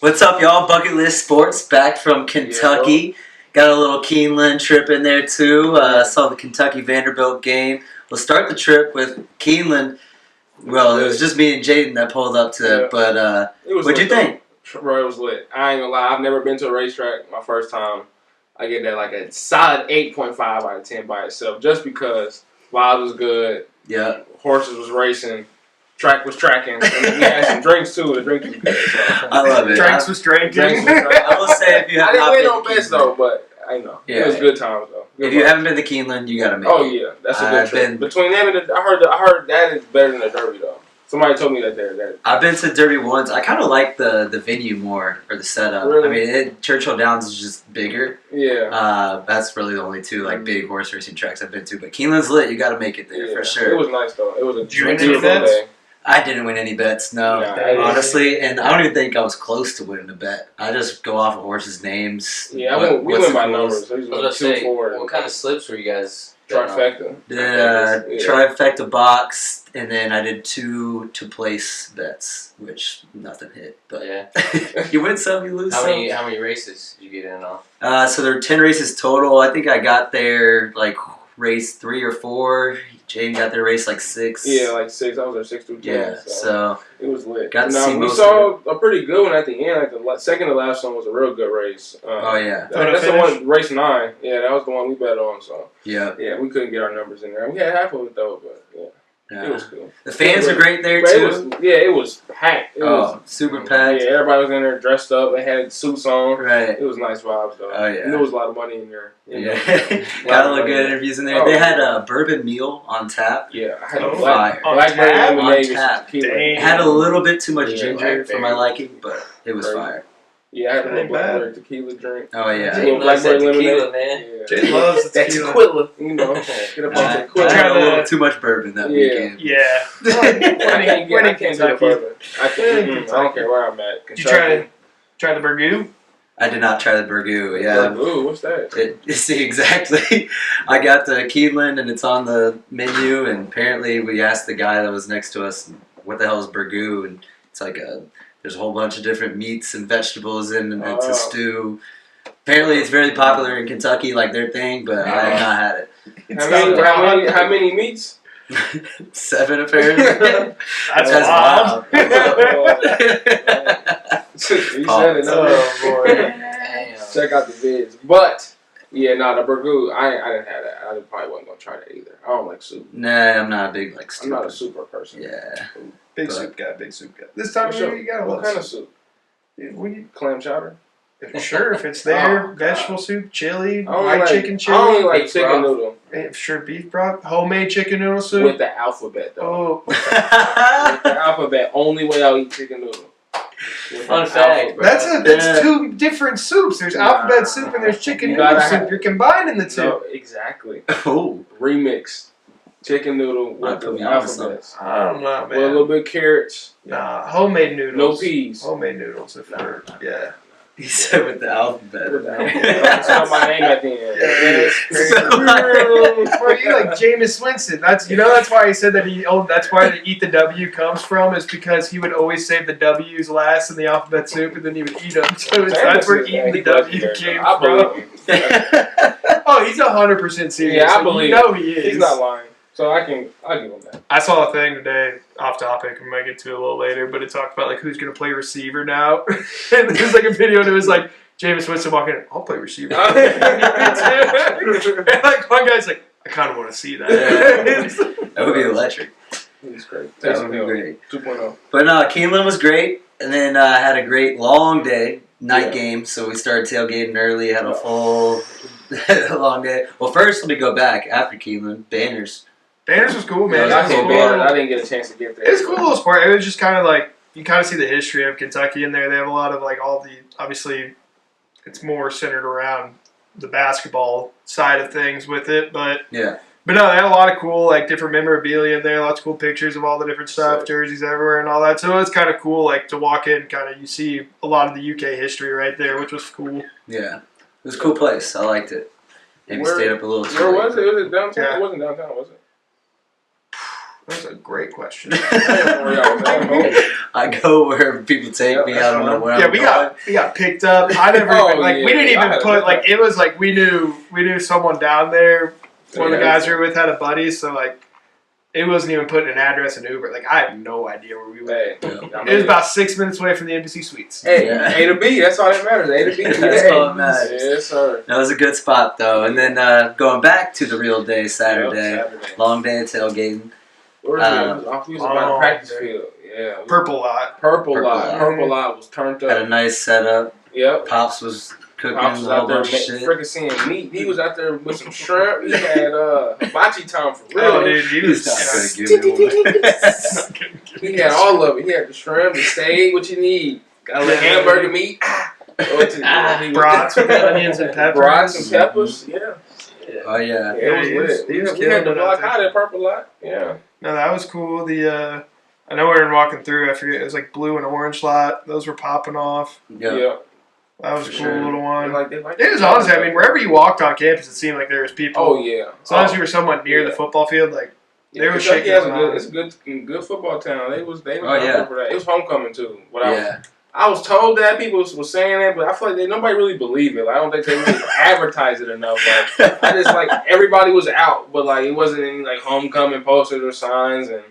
What's up, y'all? Bucket List Sports back from Kentucky. Got a little Keeneland trip in there, too. Saw the Kentucky-Vanderbilt game. We'll start the trip with Keeneland. Well, it was just me and Jaden that pulled up to it, but what'd you think? Bro, it was lit. I ain't gonna lie. I've never been to a racetrack. My first time. I get that like a solid 8.5 out of 10 by itself, just because vibe was good. Yeah. Horses was racing. Track was tracking. And we had some drinks too. The drinks was good. So. I love it. Drinks was drinking. I will say if you have not been been on to best Keeneland, though, but I know it was good times though. Good if you vibes. haven't been to Keeneland, you gotta make Oh it. yeah, that's a good trip. Between them and I heard that is better than the Derby though. Somebody told me that. I've been to Derby once. I kind of like the venue more, or the setup. Really? I mean, Churchill Downs is just bigger. Yeah. That's really the only two big horse racing tracks I've been to. But Keeneland's lit. You got to make it there for sure. It was nice though. It was a beautiful day. I didn't win any bets, no, honestly, and I don't even think I was close to winning a bet. I just go off of horses' names. Yeah, we went by numbers. I was going to say, what kind of slips were you guys? Trifecta. Trifecta box, and then I did two to-place bets, which nothing hit. But you win some, you lose some. How many races did you get in off? So there were 10 races total. I think I got there race 3 or 4. Jane got there race 6. Yeah, 6. I was there 6 through 10. Yeah, so it was lit. Got to see we most saw of a pretty good one at the end. The second to last one was a real good race. That's the one, race 9. Yeah, that was the one we bet on. So yeah, we couldn't get our numbers in there. We had half of it though, but it was cool. The fans are great there too. It was packed. It was super packed. Yeah, everybody was in there dressed up. They had suits on. Right. It was nice vibes though. Oh yeah. And there was a lot of money in there. Got a lot of good interviews in there. They had a bourbon meal on tap. Yeah, I had blackberry lemonade on tap. It had a little bit too much ginger for my liking, but it was fire. Yeah, I had a little blackberry tequila drink. Oh yeah, Jay loves that tequila, man. Jay loves the tequila. You know, get a bunch of tequila. I had a little too much bourbon that weekend. Yeah. When it came to bourbon, I don't care where I'm at. Did you try the Burgoo? I did not try the Burgoo. Yeah. Burgoo, what's that? See, exactly. I got the Keeneland and it's on the menu, and apparently we asked the guy that was next to us, what the hell is Burgoo? And it's there's a whole bunch of different meats and vegetables in, and it's a stew. Apparently it's very popular in Kentucky, their thing, but I have not had it. How many meats? 7 apparently. That's wild. You said it. Oh boy. Check out the vids. But the Burgoo, I didn't have that. I probably wasn't gonna try that either. I don't like soup. Nah, I'm not a big soup. I'm not a super person. Yeah. Big soup guy. This time of year you gotta love what kind of soup? Clam chowder? Sure, if it's there, vegetable soup, chili, white chicken chili. I only like chicken noodle. Sure, beef broth, homemade chicken noodle soup. With the alphabet, though. Oh. With the alphabet, only way I'll eat chicken noodle. Fun fact. That's 2 different soups. There's alphabet soup and there's chicken noodle soup. You're combining the 2. No, exactly. Oh. Remix. Chicken noodle with the alphabets. I don't know, man. With a little bit of carrots. Nah, homemade noodles. No peas. Homemade noodles. Yeah. He said with the alphabet. That's my name at the end. Well, you like Jameis Winston. That's why he said that that's why the eat the W comes from, is because he would always save the W's last in the alphabet soup and then he would eat them. So that's where eating the W came from. Oh, he's 100% serious. Yeah, I believe. He is. He's not lying. So I'll give him that. I saw a thing today, off topic, we might get to it a little later, but it talked about who's going to play receiver now. And there's a video and it was Jameis Winston walking in, I'll play receiver. And one guy's I kind of want to see that. Yeah. That would be electric. He's great. That would be great. 2.0. But Keeneland was great, and then I had a great long day, night game, so we started tailgating early, had a full long day. Well, first let me go back after Keeneland, Banners. Banners was cool, man. I didn't get a chance to get there. It was a cool little sport. It was just kind of you kind of see the history of Kentucky in there. They have a lot of all the, obviously, it's more centered around the basketball side of things with it, but no, they had a lot of cool different memorabilia in there. Lots of cool pictures of all the different stuff, jerseys everywhere, and all that. So it was kind of cool, to walk in, you see a lot of the UK history right there, which was cool. Yeah, it was a cool place. I liked it. Maybe stayed up a little too Where late. was it? Was it downtown? Yeah. It wasn't downtown, was it? That's a great question. I go where people take me. I don't know where. Yeah, we got picked up. I never we didn't even put it was like we knew someone down there. One of the guys we were with had a buddy, so like it wasn't even putting an address in Uber. Like I have no idea where we went. It was about 6 minutes away from the Embassy Suites. Hey, A to B. That's all that matters. A to B. That's all that matters. Yes, sir. That was a good spot though. And then going back to the real day, Saturday. Long day of tailgating. We was about a practice field. Yeah. Purple lot. Purple lot was turned up. Had a nice setup. Yep. Pops was cooking Pops was a whole out there bunch of shit. freaking seeing meat. He was out there with some shrimp. He had hibachi time for real. Oh, dude, he was not gonna give me one. He had all of it. He had the shrimp, the steak, what you need. Got a little hamburger meat. Brats with onions and peppers. Brats and peppers, yeah. Oh yeah. It was lit. We had the block out at Purple Lot. Yeah. No, that was cool. I know we were walking through. I forget. It was like blue and orange lot. Those were popping off. Yeah. That was a cool little one. They it was honestly, I mean, wherever you walked on campus, it seemed like there was people. Oh yeah. As long as you were somewhat near the football field, like they were shaking. It's a good football town. They was for that. It was homecoming too. I was told that people were saying that, but I feel like nobody really believed it. Like, I don't think they really advertised it enough. Like, I just everybody was out, but it wasn't any homecoming posters or signs and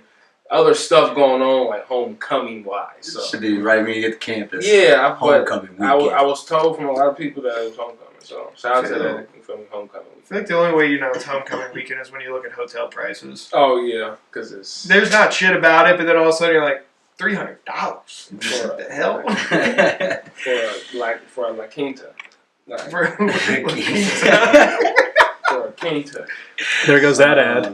other stuff going on homecoming wise. So. Should be right when you get to campus. Yeah, homecoming weekend. I was told from a lot of people that it was homecoming. So shout out to that homecoming weekend. I feel like the only way you know it's homecoming weekend is when you look at hotel prices. Oh yeah, because there's not shit about it, but then all of a sudden you're like. $300. What the hell? for a La Quinta. For a Quinta. There goes that ad.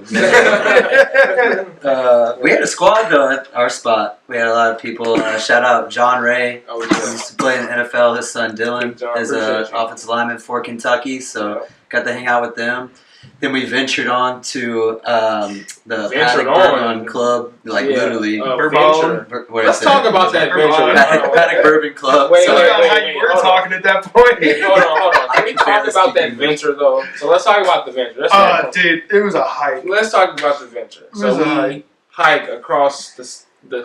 We had a squad though at our spot. We had a lot of people. Shout out John Ray. Oh, yeah. He used to play in the NFL. His son Dylan is an offensive lineman for Kentucky, so got to hang out with them. Then we ventured on to the Paddock Bourbon Club, literally. Let's talk about that venture. Paddock Bourbon Club. Wait, we're talking at that point. Hold on. Can we talk about that venture, though? So let's talk about the venture. Dude, it was a hike. Let's talk about the venture. So we hike across the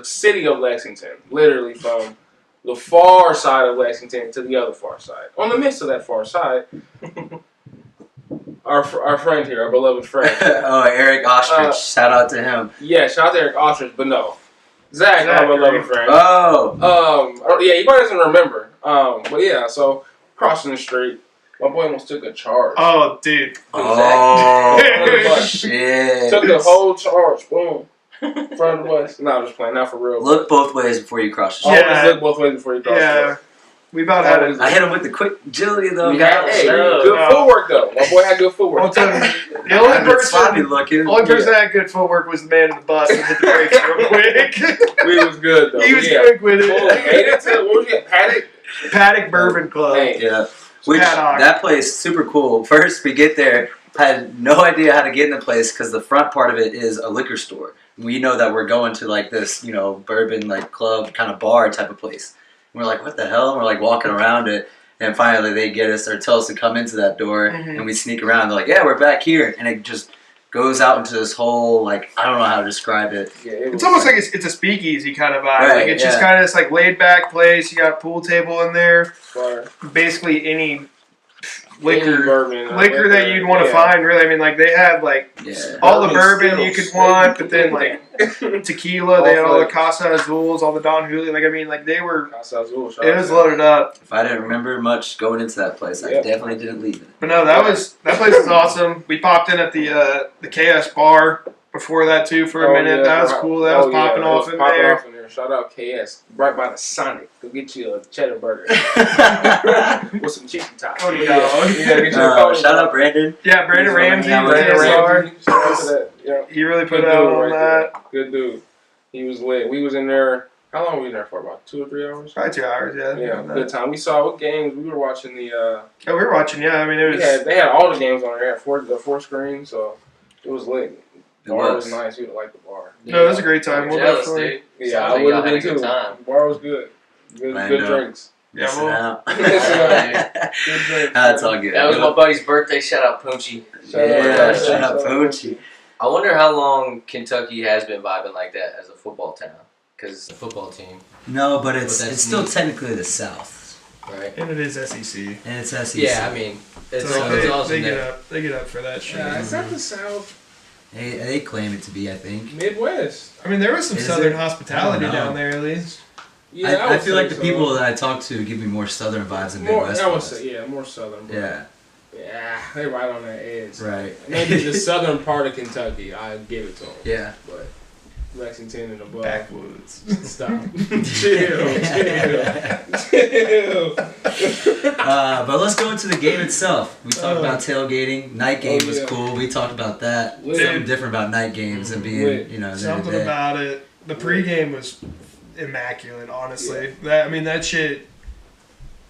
city of Lexington, literally from the far side of Lexington to the other far side. On the midst of that far side... Our friend here, our beloved friend. Eric Ostrich. Shout out to him. Yeah, shout out to Eric Ostrich, but no. Zach, our beloved friend. Oh. He probably doesn't remember. But yeah, so crossing the street, my boy almost took a charge. Oh, dude. Oh, shit. Took the whole charge. Boom. Front of the bus. No, I'm just playing. Not for real. Look both ways before you cross the street. Always look both ways before you cross the street. We about had it. I hit him with the quick agility though. Good footwork though. My boy had good footwork. The only person that had good footwork was the man in the bus and hit the brakes real quick. We was good though. He was quick with it. What was it? Paddock Bourbon Club. Yeah. That place super cool. First we get there, I had no idea how to get in the place because the front part of it is a liquor store. We know that we're going to this, bourbon club kind of bar type of place. We're like, what the hell? And we're walking around it, and finally they get us or tell us to come into that door, and we sneak around. They're like, yeah, we're back here, and it just goes out into this whole I don't know how to describe it. Yeah, it's almost like it's a speakeasy kind of vibe. Right, it's just kind of this laid back place. You got a pool table in there. Basically any liquor that you'd want to find, really. I mean, they had all the bourbon you could want, but then tequila. They had all the Casa Azules, all the Don Julio. They were. Casa Azul. It was loaded up. If I didn't remember much going into that place, I definitely didn't leave it. But no, that place was awesome. We popped in at the KS bar before that too for a minute. That was cool. That was popping off in there. Shout out KS, right by the Sonic. Go get you a cheddar burger with some chicken tops. Shout out Brandon. Yeah, Brandon Ramsey. He really put out on that. Good dude. He was lit. We was in there. How long were we in there for? About 2 or 3 hours? Probably 2 hours. Yeah. Yeah, good time. We saw what games. We were watching the. Yeah, we were watching. Yeah, I mean it was. They had all the games on there. They had the 4 screens, so it was lit. The bar was nice. You would like the bar. No, it was a great time. We're jealous, dude. Yeah, I would have been too. The bar was good. Good drinks. Missing out. Good drinks. That's all good. That was my buddy's birthday. Shout out Poochie. Shout out Poochie. I wonder how long Kentucky has been vibing like that as a football town. Because the football team. No, but it's still technically the South. Right. And it is SEC. And it's SEC. Yeah, I mean, it's awesome. They get up for that shit. It's not the South. They claim it to be, I think. Midwest. I mean, there was some Southern hospitality down there, at least. Yeah, I feel like the people that I talk to give me more Southern vibes than Midwest. I would say, more Southern. Yeah. Yeah, they're right on that edge. Right. Maybe the southern part of Kentucky, I give it to them. Yeah. But Lexington and above. Backwoods. Stop. Chill. But let's go into the game itself. We talked about tailgating. Night game was cool. We talked about that. Something different about night games and being, something about it. The pregame was immaculate, honestly. Yeah. That shit.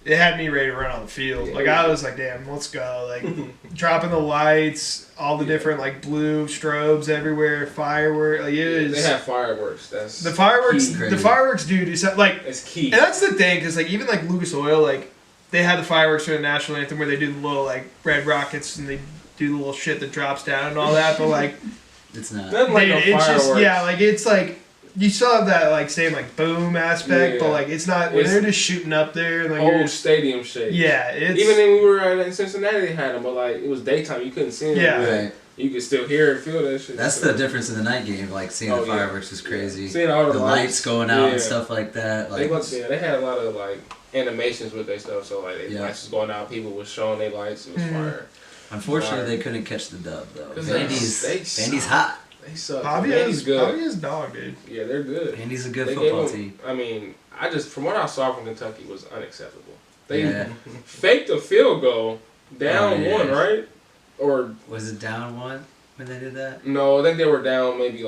It had me ready to run on the field. I was like, damn, let's go. Dropping the lights, all the different, blue strobes everywhere, fireworks. They have fireworks. That's the fireworks. Key. The fireworks, dude, is it's key. And that's the thing, because, even, Lucas Oil, they had the fireworks for the national anthem where they do the little, red rockets and they do the little shit that drops down and all that, but, it's not. It's just, it's you still have that same boom aspect, but it's not when they're just shooting up there. Whole stadium shape. Yeah, it's even when we were in Cincinnati, they had them, but it was daytime. You couldn't see them. Yeah, right. You could still hear and feel that shit. That's the difference in the night game. Seeing the fireworks is crazy. Seeing all the lights going out and stuff like that. They had a lot of animations with their stuff. So lights was going out. People were showing their lights. It was fire. Unfortunately, they couldn't catch the dub though. Vandy's hot. They suck. Vandy's good. Vandy's dog, dude. Yeah, they're good. Vandy's a good football team. I mean, from what I saw from Kentucky was unacceptable. They faked a field goal down one, right? Or was it down one when they did that? No, I think they were down maybe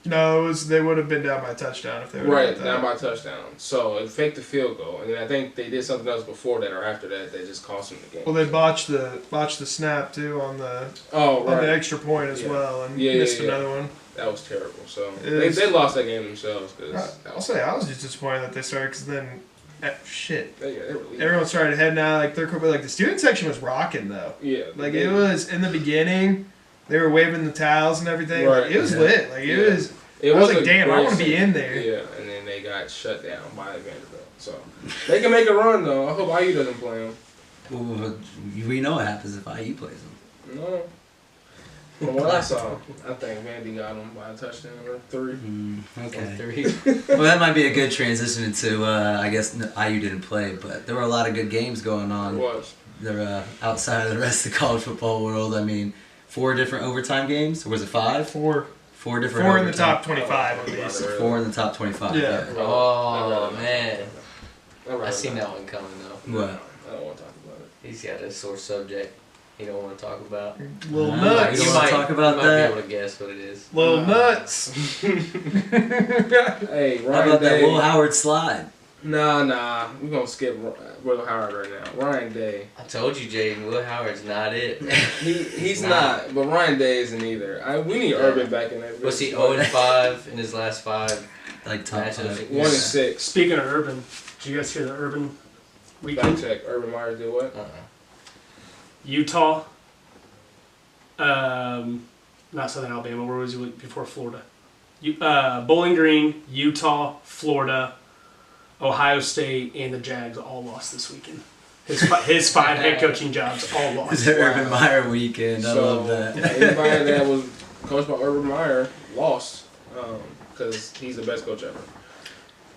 No, they would have been down by a touchdown if they were down by a touchdown. So it faked the field goal, and then I think they did something else before that or after that that just cost them the game. Well, they botched the snap too on the on the extra point as well, and missed another one. That was terrible. So they lost that game themselves. I'll say I was just disappointed that they started because then. Shit. They were everyone started heading out the student section was rocking though. Yeah. It was in the beginning. They were waving the towels and everything. Right. It was lit. I was like, damn, I want to be in there. Yeah, and then they got shut down by Vanderbilt. So they can make a run though. I hope IU doesn't play them. Well, we know what happens if IU plays them. No. From what I saw, I think Vandy got them by a touchdown or 3. Okay. Well, that might be a good transition into, I guess IU didn't play, but there were a lot of good games going on. It was. They're outside of the rest of the college football world. 4 different overtime games? Or was it 5? 4. 4 different 4 in the top 25 at least. 4 in the top 25. Yeah. Oh, man. I seen that one coming, though. What? I don't want to talk about it. He's got a sore subject he don't want to talk about. Little nuts. You don't want to talk about that? You might be able to guess what it is. Little nuts. Hey, Ryan How about Day. that Will Howard slide? Nah. We're going to skip Will Howard right now. Ryan Day. I told you, Jaden, Will Howard's not it. He's not, but Ryan Day isn't either. We need Urban back in that. Was he 0-5 in his last 5 top matches? 1-6. Speaking of Urban, did you guys hear the Urban weekend? Fact check. Urban Meyer did what? Utah. Not Southern Alabama. Where was he before Florida? Bowling Green, Utah, Florida, Ohio State, and the Jags all lost this weekend. His 5 head coaching jobs all lost. It's an Urban Meyer weekend. I love that. Anybody that was coached by Urban Meyer lost because he's the best coach ever.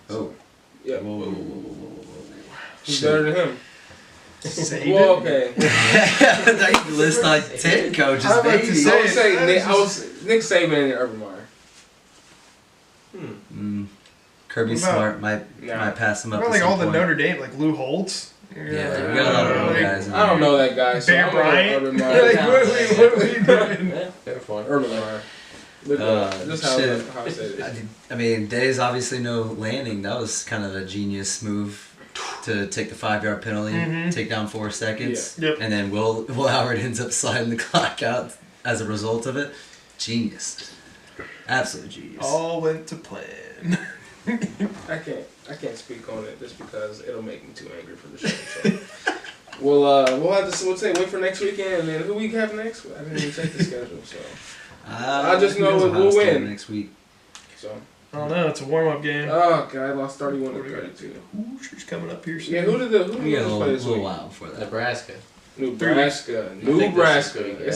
Oh. Yeah. Whoa. He's better than him. Well, okay. You list 10 coaches, baby. Nick Saban and Urban Meyer. Kirby Smart might pass him up. All the Notre Dame, Lou Holtz. Yeah, we got a lot of old guys. I don't know that guy. So Bear Bryant. Urban Meyer. What are we doing? Yeah, fair point. Urban Meyer. Just how I said it. Day's obviously no landing. That was kind of a genius move to take the 5-yard penalty, take down 4 seconds, and then Will Howard ends up sliding the clock out as a result of it. Genius. Absolute genius. All went to plan. I can't speak on it just because it'll make me too angry for the show. So. we'll have to wait for next weekend, and then who we have next? I didn't even check the schedule. So I just know we'll win next week. So. I don't know. It's a warm-up game. Oh, God, I lost 31 to 32. Hoosiers coming up here soon. Yeah, who did the we got a little while before that. Nebraska. It's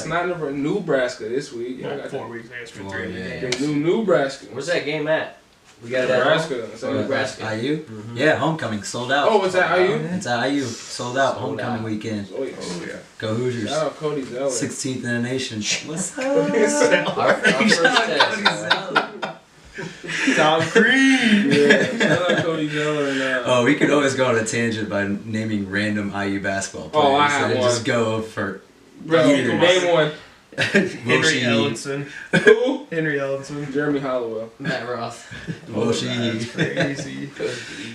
not Nebraska this week. Yeah, 4 weeks, I guess, for 3 games. Nebraska. Where's that game at? We got Nebraska. Nebraska. IU? Mm-hmm. Yeah, homecoming sold out. Oh, it's at IU? It's at IU. Sold out homecoming weekend. Oh, yeah. Go Hoosiers. Shout out Cody Zeller. 16th in the nation. What's up? Our first test. Tom Creed. Yeah, shout out Cody Zeller. And, we could always go on a tangent by naming random IU basketball players. Oh, I have one. Just go for years. Name one. Henry Ellenson. Who? Henry Ellenson. Jeremy Hollowell. Matt Roth. That's crazy.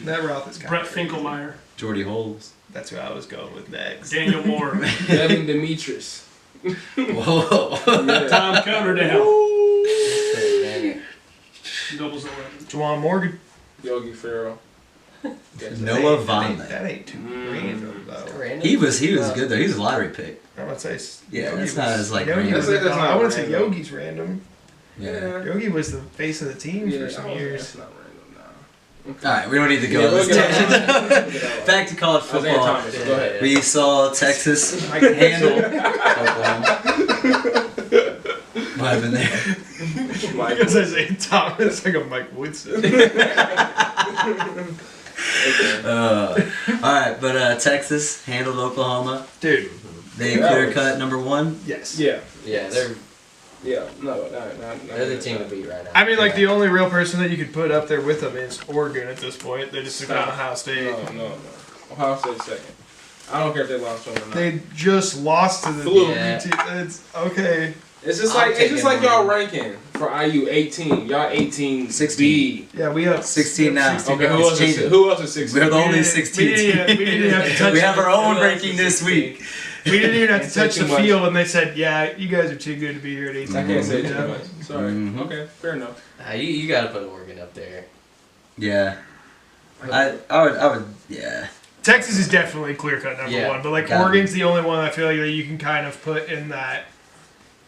Matt Roth is kind Brett of crazy. Finkelmeyer. Jordy Holes. That's who I was going with next. Daniel Moore. Devin Demetrius. Whoa. Yeah. Tom Coverdale. Doubles 11. Juwan Morgan. Yogi Ferrell. Noah Vonleh. That ain't too random, though. He was good, though. He was a lottery pick. I would say Yeah, Yogi that's not as like Yogi random. was, I wouldn't say Yogi's random. Yeah. Yogi was the face of the team for some years. That's not random, no. Okay. Alright, we don't need to go on this tangent. Back to college football. Thomas, go ahead. We saw Texas handle Oklahoma. What happened there? Because I say Thomas like a Mike Woodson. Alright, but Texas handled Oklahoma. Dude. They clear cut number 1. Yes. Yeah. Yeah, they're the team to beat right now. I mean, like, the only real person that you could put up there with them is Oregon at this point. They just took on Ohio State. No. Ohio State's second. I don't care if they lost to them or not. They just lost to the Fluke. It's okay. It's just like y'all ranking for IU 18. Y'all 18 16. Yeah, we have 16 now. 16 Okay, now. who else is 16? We're the only 16 we didn't have to touch We have our own Who else ranking is this 16? week. We didn't even have to touch Too the much. field, and they said, "Yeah, you guys are too good to be here at 18." I can't say too Yeah. much. Sorry. Mhm. Okay, fair enough. You got to put Oregon up there. Yeah. I would, yeah. Texas is definitely clear-cut number 1, but like Oregon's the only one I feel like that you can kind of put in that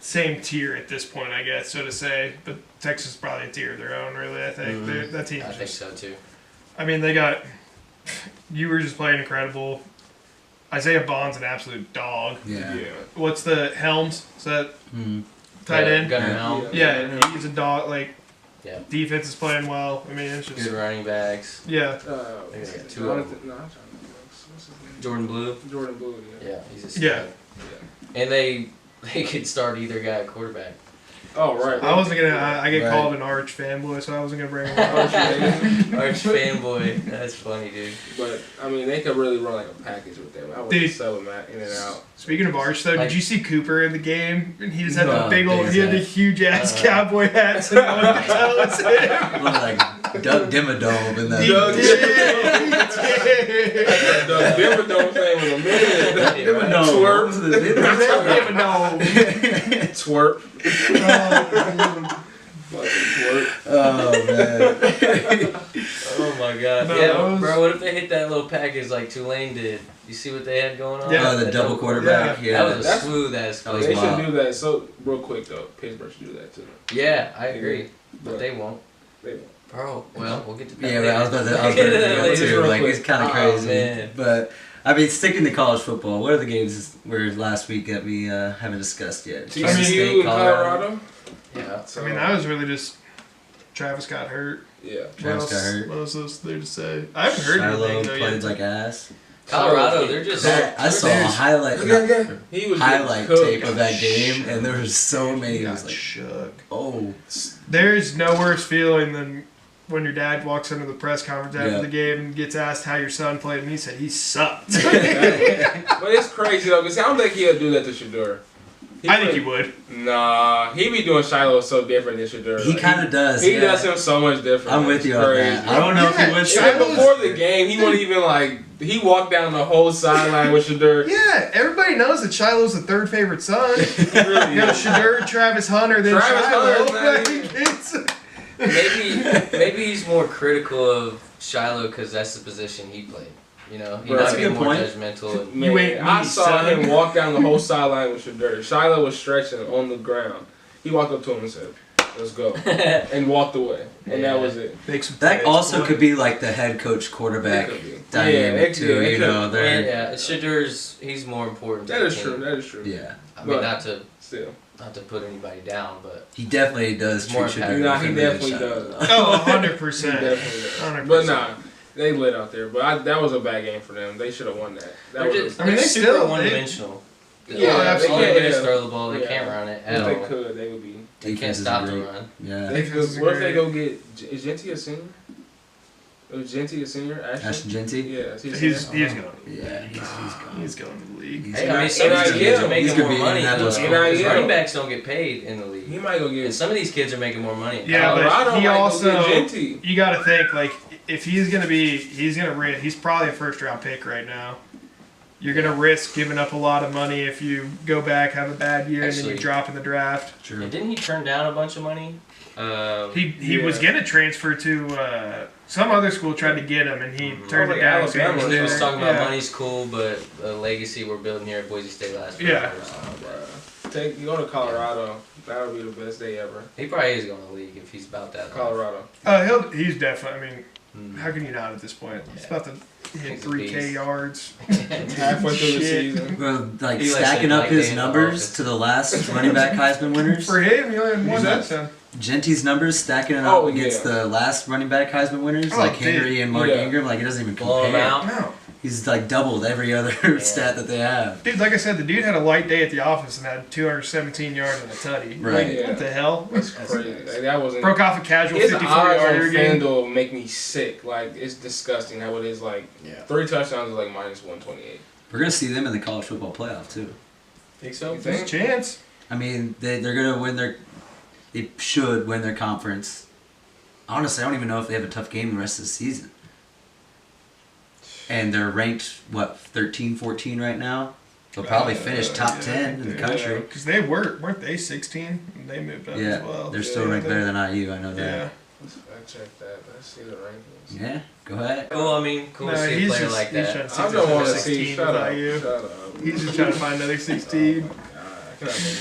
same tier at this point, I guess, so to say. But Texas is probably a tier of their own, really. I think that team. I think so too. I mean, they got. You were just playing incredible. Isaiah Bond's an absolute dog. Yeah. What's the Helms? Is that tight end? Gunnar Helm. Yeah, he's a dog. Like, Yeah. Defense is playing well. I mean, it's just Good running backs. Yeah. I think they got 2 no, of I'm them. trying to think. What's his name? Jordan Blue. Jordan Blue. Yeah, he's a stud. Yeah. And they could start either guy at quarterback. Oh right. I wasn't gonna. I get called an arch fanboy, so I wasn't gonna bring him up. Arch fanboy. That's funny, dude. But I mean, they could really run like a package with them. I would sell them in and out. Speaking of arch, though, did you see Cooper in the game? And he just had No, the big old. He had the huge ass cowboy hats, and no one could tell it's him. Looked like Doug Dimmadome in that. He did. Doug Dimmadome thing was a minute. Dimmadome. Twerp. Oh man. Oh my god. No, yeah, bro, what if they hit that little package like Tulane did? You see what they had going on? Yeah. Oh, the double quarterback. Yeah. That was a smooth ass play. They should do that. So real quick though, Pittsburgh should do that too. Yeah, I agree. But they won't. They won't. Bro, well, we'll get to that. Yeah, but later. I was about to go too. Like, it's kind of crazy. Man. But, I mean, sticking to college football, what are the games were last week that we haven't discussed yet? TCU and Colorado? Yeah. I mean, that was really just Travis got hurt. Yeah. Travis got hurt. What else was there to say? I haven't heard Shiloh anything though played yet. like ass. Colorado, they're just... I saw a highlight He was tape of that game, and there was so many. He It was got like, shook. oh. There's no worse feeling than when your dad walks into the press conference after the game and gets asked how your son played, and he said he sucked. But it's crazy though, because I don't think he'll do that to Shedeur. I think he would. Nah, he be doing Shiloh so different than Shedeur. He kind of does. He does him so much different. I'm with you on that. I don't know if he would Even before the game, he wasn't even like, he walked down the whole sideline with Shedeur. Yeah, everybody knows that Shiloh's the third favorite son. Really You know, Shedeur, Travis Hunter, then Travis Shiloh. Maybe he's more critical of Shiloh because that's the position he played. You know, he That's might a be good more point. judgmental. Man, You ain't I me, saw son. him walk down the whole sideline with Shedeur. Shiloh was stretching on the ground. He walked up to him and said, "Let's go," and walked away, and that was it. That also could be like the head coach quarterback dynamic too. You know, Shedur's he's more important. That is true. That is true. Yeah, I mean not to put anybody down, but he definitely does. More he definitely does. Oh, 100%. But nah. They lit out there, but that was a bad game for them. They should have won that. They're super one-dimensional. Yeah, absolutely. All they do is throw the ball. They can't run it at all. If they could, they would be. They can't stop the run. Yeah. What if they go get? Is Genty a senior? Is Genty a senior? Ashton Genty? Yeah, he's going. Yeah, he's going to the league. Hey, I mean, some of these kids are making more money. Running backs don't get paid in the league. He might go get. And some of these kids are making more money. Yeah, but he also. You got to think like. If he's gonna risk. He's probably a first-round pick right now. You're gonna risk giving up a lot of money if you go back, have a bad year, and then you drop in the draft. True. And didn't he turn down a bunch of money? He was gonna transfer to some other school, tried to get him, and he turned it down. He was talking about money's cool, but the legacy we're building here at Boise State last year. Yeah. You go to Colorado. That'll be the best day ever. He probably is going to the league if he's about that. Colorado. He's definitely. I mean. How can you not at this point? He's about to hit 3K yards. Halfway through the season. Bro, stacking up his numbers to the last running back Heisman winners. For him, he only had one touchdown. Genty's numbers stacking it up against the last running back Heisman winners, like Henry and Mark Ingram. Like, it doesn't even compare. No. He's doubled every other stat that they have. Dude, like I said, the dude had a light day at the office and had 217 yards and a tutty. Right. What the hell? That's crazy. That wasn't. Broke off a casual 54-yarder game. FanDuel make me sick. Like, it's disgusting how it is. 3 touchdowns is like minus 128. We're gonna see them in the college football playoff too. Think so? There's a chance. I mean, they're gonna win They should win their conference. Honestly, I don't even know if they have a tough game the rest of the season. And they're ranked, 13, 14 right now? They'll probably finish top 10 in the country. Because they weren't they 16? And they moved up as well. They're still ranked better than IU, I know that. Yeah. Let's fact check that. Let's see the rankings. Yeah, go ahead. Cool, I mean, cool to see a player like that. I don't want to see. Shut up. He's just trying to find another 16.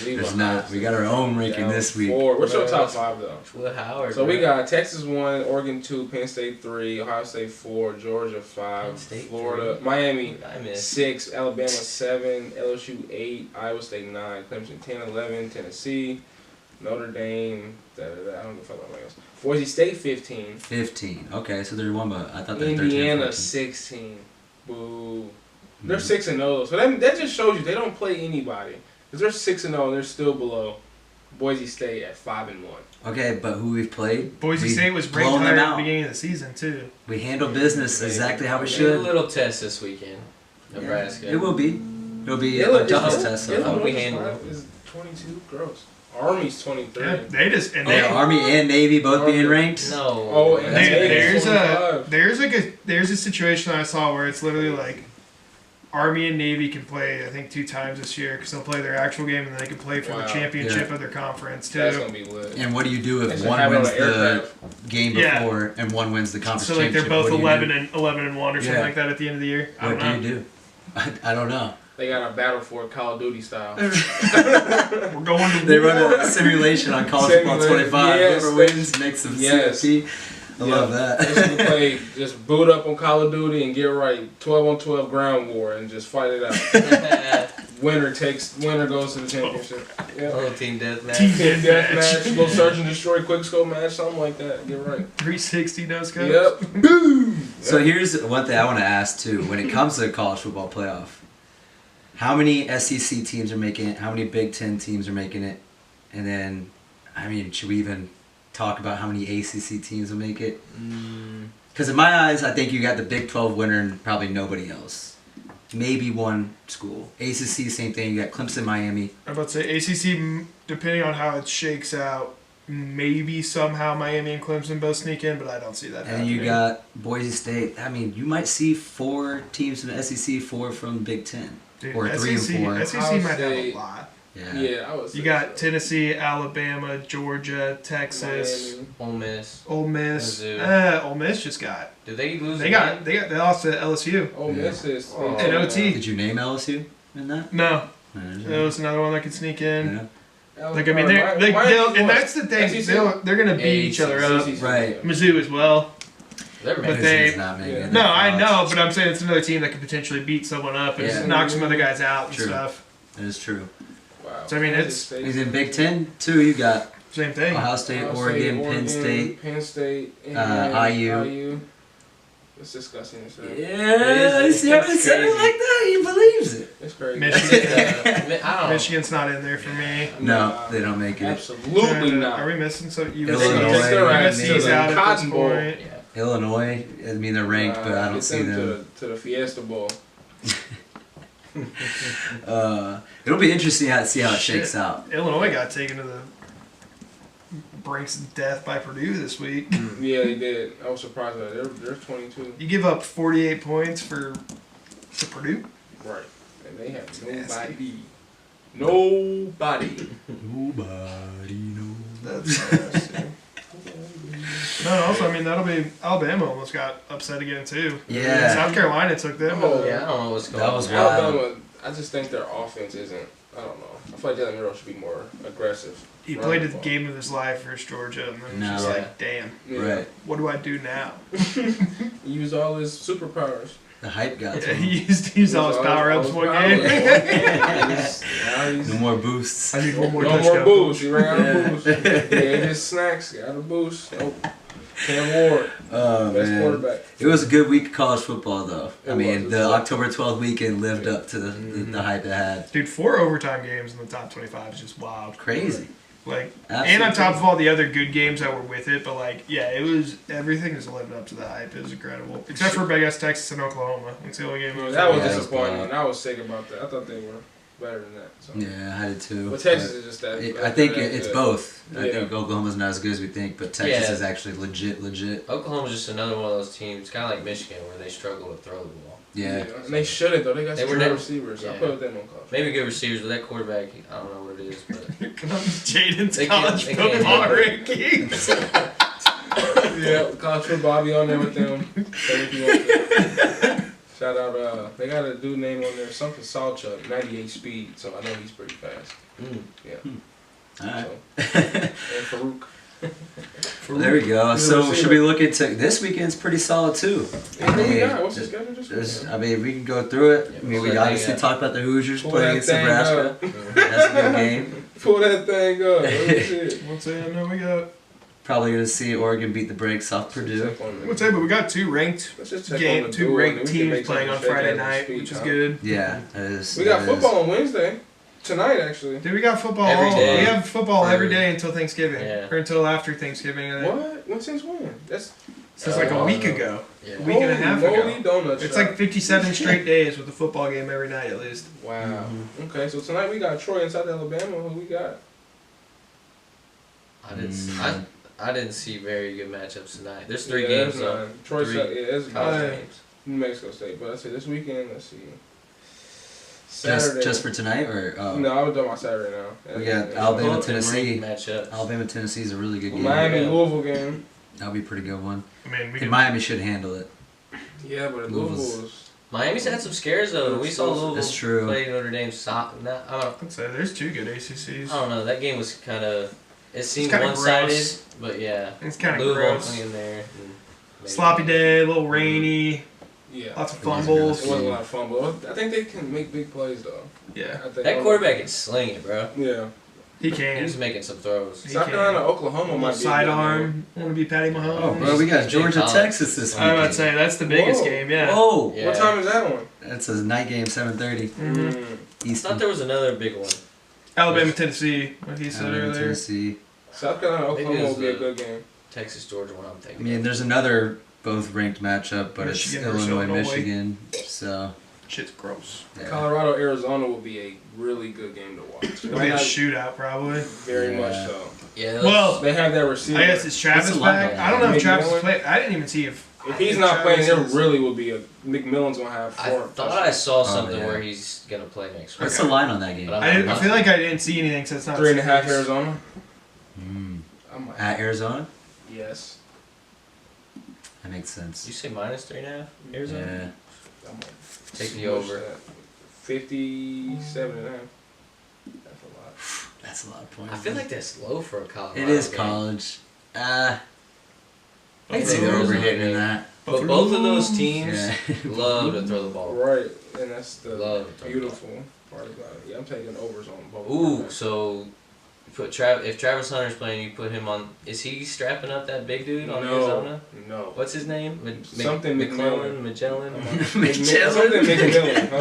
There's not. We got our own ranking this week. 4. What's your top 5 though? Will Howard. So we got Texas 1, Oregon 2, Penn State 3, Ohio State 4, Georgia 5, Florida, Miami 6, Alabama 7, LSU 8, Iowa State 9, Clemson 10, 11, Tennessee, Notre Dame. I don't know if I know what else. Boise State 15. 15. Okay, so they're one, but I thought they were 13. Indiana 16. Boo. They're 6-0. So that just shows you they don't play anybody. Because they're 6-0 and they're still below Boise State at 5-1. Okay, but who we've played? Boise State was ranked higher at the beginning of the season too. We handle business exactly how we should. A little test this weekend, Nebraska. Yeah, it will be. It'll be a toughest test. We handle it. Is 22 gross. Army's 23. Yeah, they just Army and Navy both being ranked. No. Oh, and there's a situation I saw where it's literally like. Army and Navy can play, I think, 2 times this year because they'll play their actual game and then they can play for the championship of their conference too. That's gonna be lit. And what do you do if one wins the game before and one wins the conference championship? So like they're both 11 and 1 or something like that at the end of the year. What do you do? I don't know. They got a battle for Call of Duty style. We're going to They run a simulation on College Football 25. Whoever wins makes some CFP. I love that. Just boot up on Call of Duty and get right. 12-on-12 ground war and just fight it out. Winner goes to the championship. Yeah. Little team deathmatch. Team deathmatch. Little search and destroy quick scope match, something like that. Get right. 360 no scopes. Yep. Boom. So here's one thing I want to ask too. When it comes to the college football playoff, how many SEC teams are making it? How many Big Ten teams are making it? And then, I mean, should we even talk about how many ACC teams will make it? Because in my eyes, I think you got the Big 12 winner and probably nobody else. Maybe one school. ACC, same thing. You got Clemson, Miami. I'm about to say ACC, depending on how it shakes out, maybe somehow Miami and Clemson both sneak in, but I don't see that happening. And you got Boise State. I mean, you might see 4 teams from the SEC, 4 from the Big Ten. Dude, or 3 and 4. SEC might have a lot. Yeah, I would say you got Tennessee, Alabama, Georgia, Texas, Miami. Ole Miss. Ole Miss just got. Did they lose? They lost to LSU. Ole Miss is in OT. Did you name LSU in that? No. There was another one that could sneak in. Yeah. Like I mean, and that's the thing. They're gonna beat each other up. Right. Mizzou as well. They're not making No, I know, but I'm saying it's another team that could potentially beat someone up and knock some other guys out and stuff. That is true. Wow. So I mean, it's in Big Ten too. You got same thing. Ohio State, Oregon, Penn State, IU. It's disgusting. Yeah, see how it said it like that? He believes it. It's crazy. Michigan's not in there for me. No, they don't make it. Absolutely not. Are we missing some? USC's out at this point. Yeah. Illinois, I mean they're ranked, but I don't see them. To the Fiesta Bowl. It'll be interesting to see how it shakes out. Illinois got taken to the brinks of death by Purdue this week. Yeah, they did. I was surprised at that. They're 22. You give up 48 points to Purdue? Right. And they have nobody. Nobody. That's No, also, I mean, that'll be Alabama almost got upset again, too. Yeah. South Carolina took them. Yeah, I don't know what's going on. That was wild. Alabama, I just think their offense isn't, I don't know. I feel like Jalen Murrow should be more aggressive. He played the game of his life versus Georgia, and then just like, damn. Yeah. Right. What do I do now? He used all his superpowers. The hype got to Yeah, him. he used all his power-ups one game. No more boosts. I need one more no touchdown. more boosts. He ran out of boosts. He ate his snacks. Got a boost. Nope. Cam Ward. Best quarterback. It was a good week of college football, though. It was. October 12th weekend lived up to the hype it had. Dude, 4 overtime games in the top 25 is just wild. Crazy. Like, Absolutely. and on top of all the other good games that were with it, but like, yeah, it was, everything just lived up to the hype. It was incredible. Except for, I guess, Texas and Oklahoma. That's the only game. That was disappointing. I was sick about that. I thought they were better than that. So. Yeah, I did too. But Texas is just that. I think it's both. Yeah. I think Oklahoma's not as good as we think, but Texas is actually legit. Oklahoma's just another one of those teams, kind of like Michigan, where they struggle to throw the ball. Yeah. And they shouldn't, though. They got some good receivers. Yeah. I put them on college. Maybe good receivers, but that quarterback, I don't know what it is. But Jaden's college football rankings. Yeah, college football, I'll be on there with them. Shout out, they got a dude name on there, something Sawchuck, 98 speed, so I know he's pretty fast. Yeah. All right. And Farouk. Well, there we go. So should we look into this weekend's pretty solid too? What's the schedule this weekend? I mean, we can go through it. I mean, we obviously talked about the Hoosiers playing against Nebraska. That's a good game. Pull that thing up. What's that? No, we got. Probably gonna see Oregon beat the brakes off Purdue. What's that? But we got two ranked teams playing on Friday night, which is good. Yeah, that is. We got football on Wednesday. Tonight, actually. Dude, we got football every day. We have football every day until Thanksgiving. Yeah. Or until after Thanksgiving. I think. What? Since when? That's like a week ago. Yeah. A week and a half ago. Donuts, it's like 57 straight days with a football game every night at least. Wow. Mm-hmm. Okay, so tonight we got Troy and South Alabama. Who we got? I didn't see very good matchups tonight. There's 3 games. Troy, college games. New Mexico State. But let's see, this weekend, let's see. Saturday. Just for tonight, or no? I was doing my Saturday now. We got Alabama, Tennessee. Matchup. Alabama, Tennessee is a really good game. Miami, Louisville game. That'll be a pretty good one. I mean, Miami should handle it. Yeah, but Louisville's. Miami's had some scares though. We saw Louisville play Notre Dame. I'd say there's 2 good ACCs. I don't know. That game was kind of. It seemed one-sided, but yeah. It's kind of Louisville gross. in there. Sloppy day, a little rainy. Yeah. Lots of fumbles. It wasn't a lot of fumbles. I think they can make big plays though. Yeah. That quarterback can sling it, bro. Yeah. He can. He's making some throws. South Carolina, Oklahoma might be sidearm. Want to be Patty Mahomes? Oh, bro, we got Georgia, Texas this week. I was about to say that's the biggest game. Yeah. Whoa. Yeah. What time is that one? That's a night game, 7:30. Mm-hmm. I thought there was another big one. Alabama, Tennessee. What he said earlier. Tennessee. South Carolina, Oklahoma will be a good game. Texas, Georgia, what I'm thinking. I mean, there's another both ranked matchup, but Michigan it's Illinois, Michigan. So shit's gross. Yeah. Colorado, Arizona will be a really good game to watch. It'll be a shootout, probably. Very much so. Yeah. Well, they have that receiver. I guess it's Travis back. I don't know if Travis is playing. I didn't even see if he's not playing, there really will be a McMillan's gonna have 4. I thought I saw something where he's gonna play next week. What's the line on that game? I feel like I didn't see anything, so it's not 3.5 Arizona. At Arizona? Yes. That makes sense. You say -3.5 Arizona? Yeah. Take the over. 57.5. That's a lot. That's That's a lot of points. I feel like that's low for a college. It is college. I can see the overhitting in that. But both of those teams love to throw the ball. Right, and that's the beautiful part about it. Yeah, I'm taking overs on both. Ooh, so put if Travis Hunter's playing, you put him on. Is he strapping up that big dude on Arizona? No. What's his name? Something McClellan? Magellan? Something McMillan.